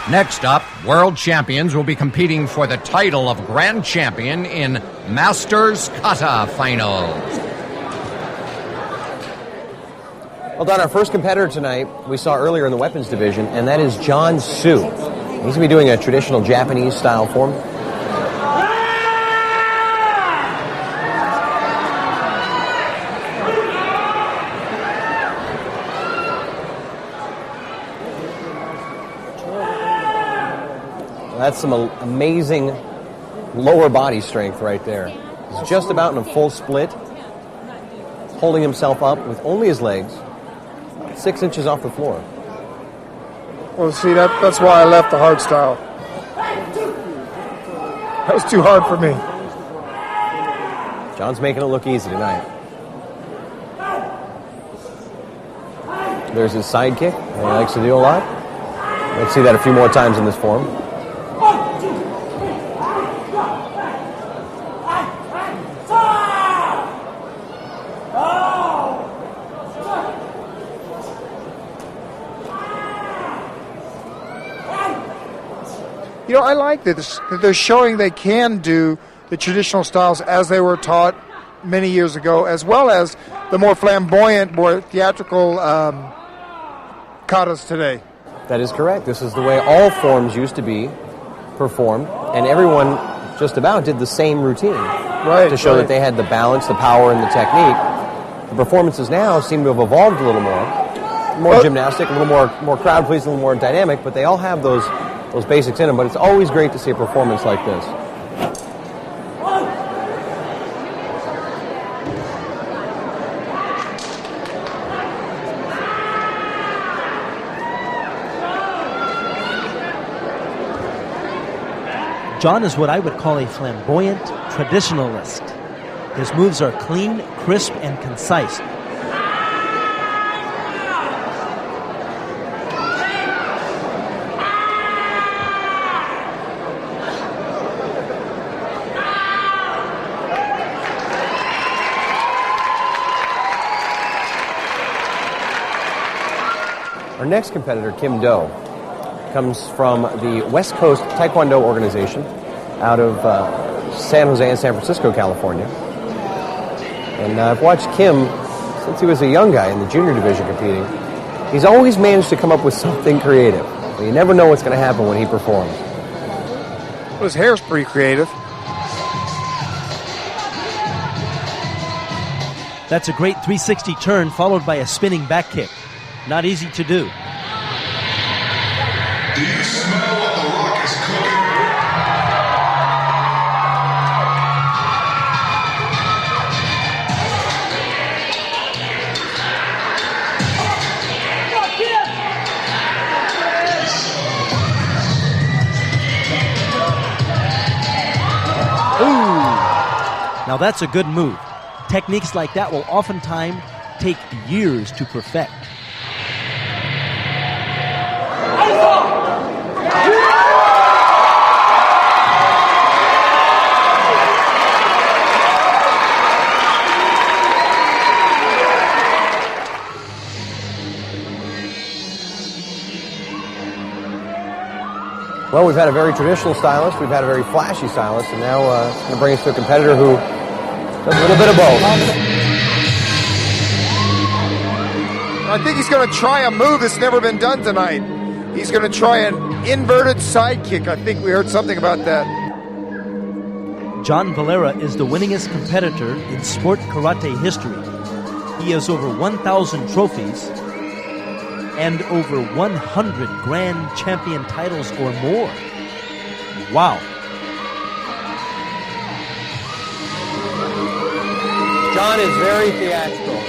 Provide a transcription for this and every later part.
Next up, world champions will be competing for the title of Grand Champion in Masters Kata Finals. Well, Don, our first competitor tonight we saw earlier in the weapons division, and that is John Su. He's going to be doing a traditional Japanese-style form. That's some amazing lower body strength right there. He's just about in a full split, holding himself up with only his legs, 6 inches off the floor. Well, see, that's why I left the hard style. That was too hard for me. John's making it look easy tonight. There's his side kick, and he likes to do a lot. Let's see that a few more times in this form. You know, I like that they're showing they can do the traditional styles as they were taught many years ago, as well as the more flamboyant, more theatrical katas today. That is correct. This is the way all forms used to be performed, and everyone just about did the same routine to show that they had the balance, the power, and the technique. The performances now seem to have evolved a little more gymnastic, a little more crowd-pleasing, a little more dynamic, but they all have those basics in them, but it's always great to see a performance like this. John is what I would call a flamboyant traditionalist. His moves are clean, crisp, and concise. Our next competitor, Kim Do, comes from the West Coast Taekwondo organization out of San Jose and San Francisco, California. And I've watched Kim since he was a young guy in the junior division competing. He's always managed to come up with something creative. You never know what's going to happen when he performs. Well, his hair's pretty creative. That's a great 360 turn followed by a spinning back kick. Not easy to do. Do you smell what the Rock is cooking? Ooh! Now that's a good move. Techniques like that will oftentimes take years to perfect. Well, we've had a very traditional stylist, we've had a very flashy stylist, and now it's going to bring us to a competitor who does a little bit of both. I think he's going to try a move that's never been done tonight. He's going to try an inverted side kick. I think we heard something about that. John Valera is the winningest competitor in sport karate history. He has over 1,000 trophies and over 100 grand champion titles or more. Wow. John is very theatrical.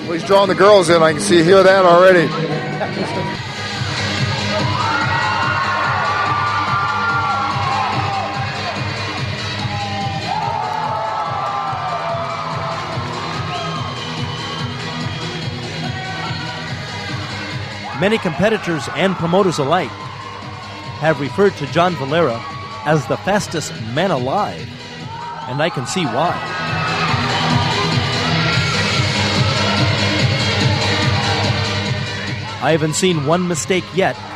Well, he's drawing the girls in. I can hear that already. Many competitors and promoters alike have referred to John Valera as the fastest man alive, and I can see why. I haven't seen one mistake yet. I'm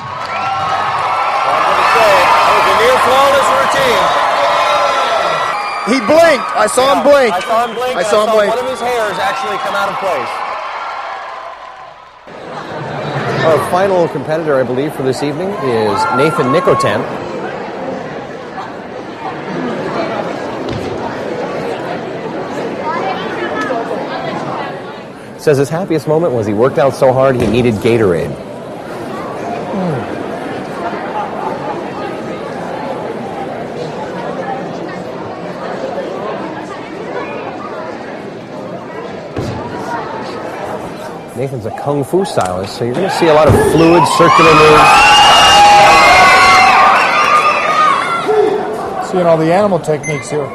going to say, that was a near flawless routine. He blinked. I saw him blink. I saw him blink. I saw him blink. One of his hairs actually come out of place. Our final competitor, I believe, for this evening is Nathan Nicotan. Says his happiest moment was he worked out so hard he needed Gatorade. Nathan's a kung fu stylist, so you're going to see a lot of fluid, circular moves. Seeing all the animal techniques here.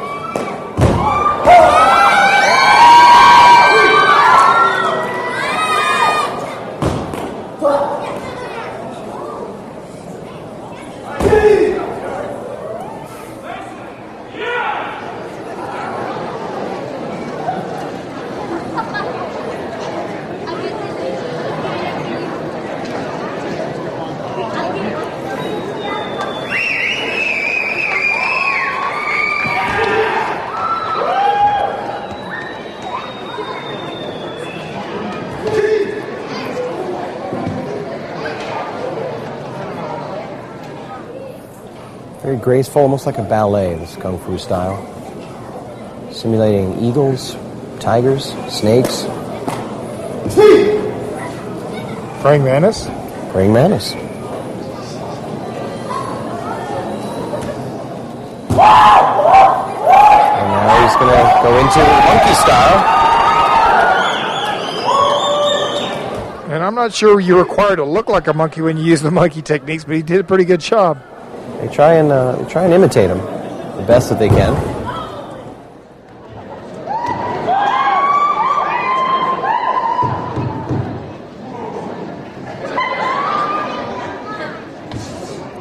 Very graceful, almost like a ballet, this kung fu style. Simulating eagles, tigers, snakes. Praying mantis. Praying mantis. And now he's going to go into monkey style. And I'm not sure you're required to look like a monkey when you use the monkey techniques, but he did a pretty good job. They try and imitate him the best that they can.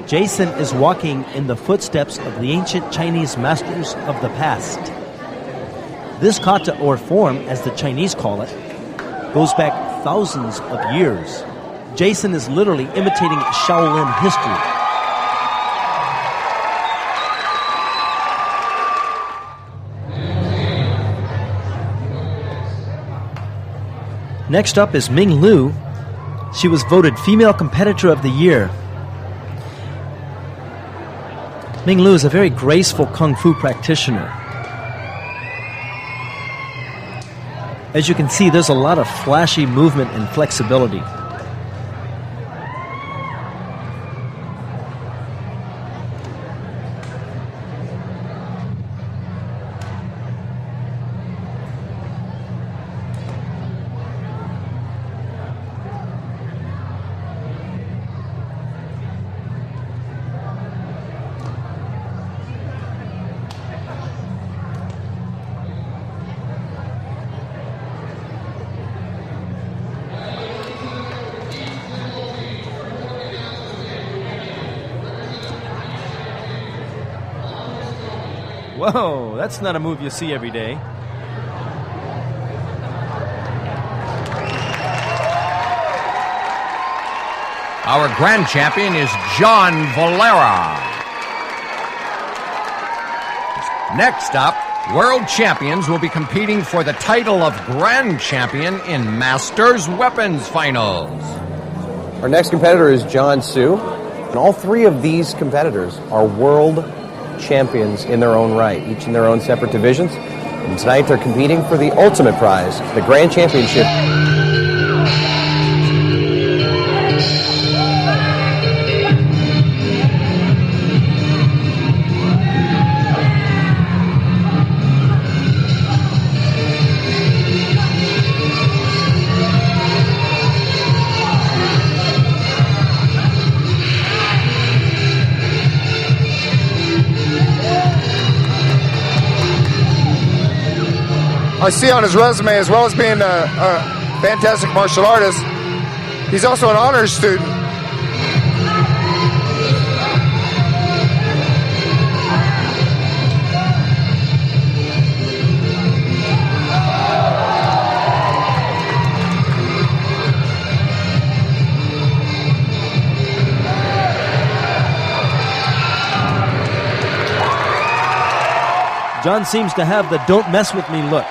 Jason is walking in the footsteps of the ancient Chinese masters of the past. This kata, or form, as the Chinese call it, goes back thousands of years. Jason is literally imitating Shaolin history. Next up is Ming Lu. She was voted Female Competitor of the Year. Ming Lu is a very graceful kung fu practitioner. As you can see, there's a lot of flashy movement and flexibility. Whoa, that's not a move you see every day. Our grand champion is John Valera. Next up, world champions will be competing for the title of grand champion in Masters Weapons Finals. Our next competitor is John Su. And all three of these competitors are world champions in their own right, each in their own separate divisions. And tonight they're competing for the ultimate prize, the Grand Championship. I see on his resume, as well as being a fantastic martial artist, he's also an honors student. John seems to have the don't mess with me look.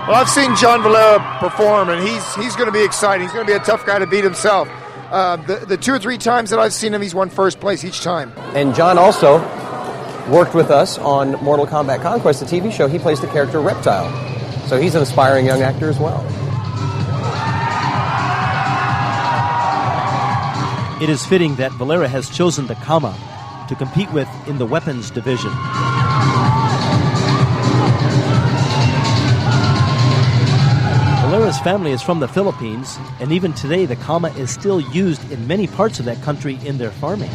Well, I've seen John Valera perform, and he's going to be exciting. He's going to be a tough guy to beat himself. The 2 or 3 times that I've seen him, he's won first place each time. And John also worked with us on Mortal Kombat Conquest, the TV show. He plays the character Reptile. So he's an aspiring young actor as well. It is fitting that Valera has chosen the Kama to compete with in the weapons division. Valera's family is from the Philippines, and even today the Kama is still used in many parts of that country in their farming.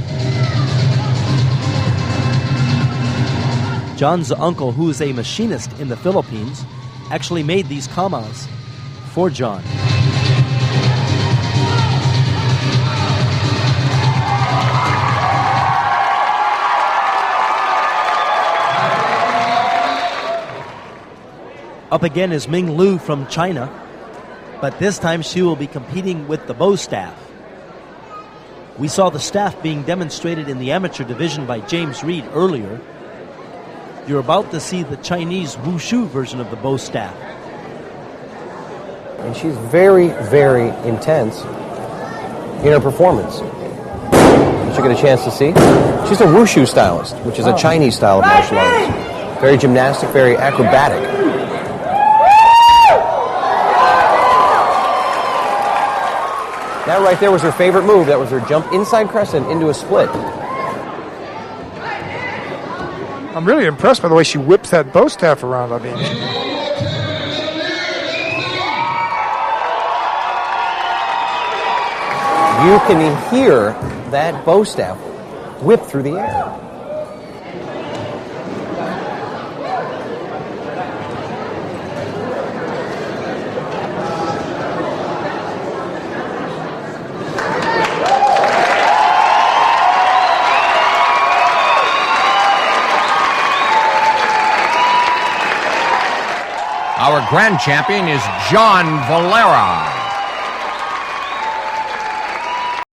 John's uncle, who is a machinist in the Philippines, actually made these Kamas for John. Up again is Ming Lu from China, but this time she will be competing with the bow staff. We saw the staff being demonstrated in the amateur division by James Reed earlier. You're about to see the Chinese wushu version of the bow staff. And she's very, very intense in her performance. Which you get a chance to see. She's a wushu stylist, which is a Chinese style of martial arts. Very gymnastic, very acrobatic. That right there was her favorite move. That was her jump inside crescent into a split. I'm really impressed by the way she whips that bow staff around. I mean, you can hear that bow staff whip through the air. Our grand champion is John Valera.